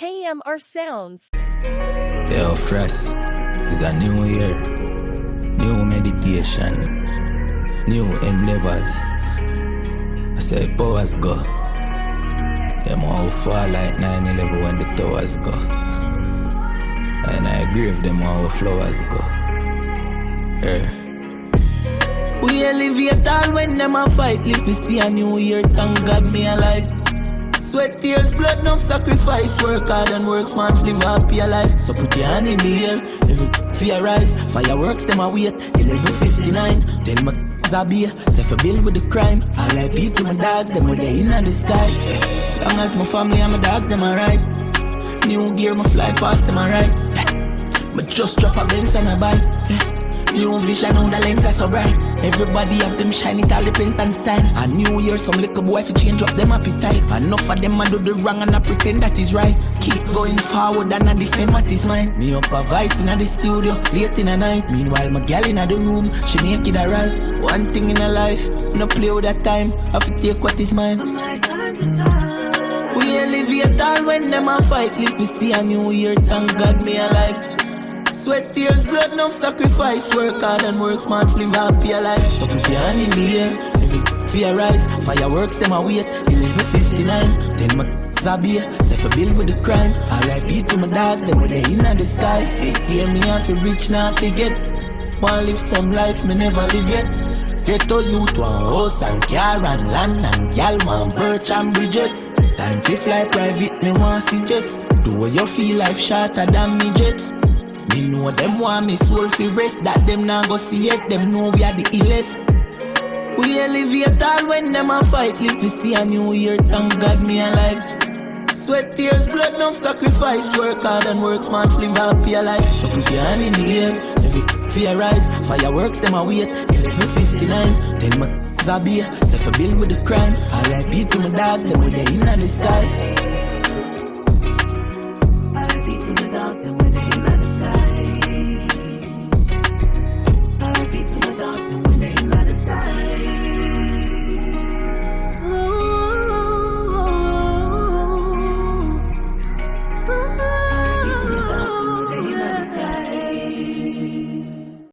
KMRSounds. Yo, Fresh, it's a new year, new meditation, new endeavors. I say powers go. Them all fall like 9/11 when the towers go. And I agree with them all flowers go. Yeah. We elevate all when them a fight. Live to see a new year, thank God me alive. Sweat, tears, blood, enough sacrifice. Work hard and work smart, live happy alive. So put your hand in the air, every fear rise. Fireworks, them a wait, 11:59. Then my Zabia, say for bill with the crime. R.I.P. to my dogs, them with the in the sky. Long as my family and my dogs, them alright. New gear, my fly past them alright. But just drop a Benz and a buy. New vision on the lens, that's so bright. Everybody have them shine, it all depends on the time. A new year, some little boy fi change up them appetite. Enough of them a do the wrong and I pretend that is right. Keep going forward and I defend what is mine. Me up a vice in the studio, late in the night. Meanwhile my gal in the room, she make it alright. One thing in her life, no play with that time. Have to take what is mine. We elevate all when them a fight. Live to see a new year, thank God me alive. Sweat, tears, blood, enough sacrifice. Work hard and work smart, live happy alive. So put your hand in the air, every fear rise. Fireworks, them a wait, 11:59. Then my Zabia, say for bill with the crime. R.I.P. to my dogs, them with the in the sky. They see me and feel rich now, forget. Wanna live some life, me never live yet. Get all you to a house and car and land and gal, man, birch and bridges. Time to fly private, me want see jets. Do what you feel life shorter than me jets. Me know them want me soul fi rest. That them nah go see it. Them know we are the illest. We elevate all when them a fight. Live to see a new year, thank God me alive. Sweat, tears, blood, enough sacrifice. Work hard and work smart, live happy alive. So put your hand in the air, every fear rise. Fireworks, them a wait, 11:59. Then my Zabia, say for bill with the crime. R.I.P. to my dogs, them with the in the sky.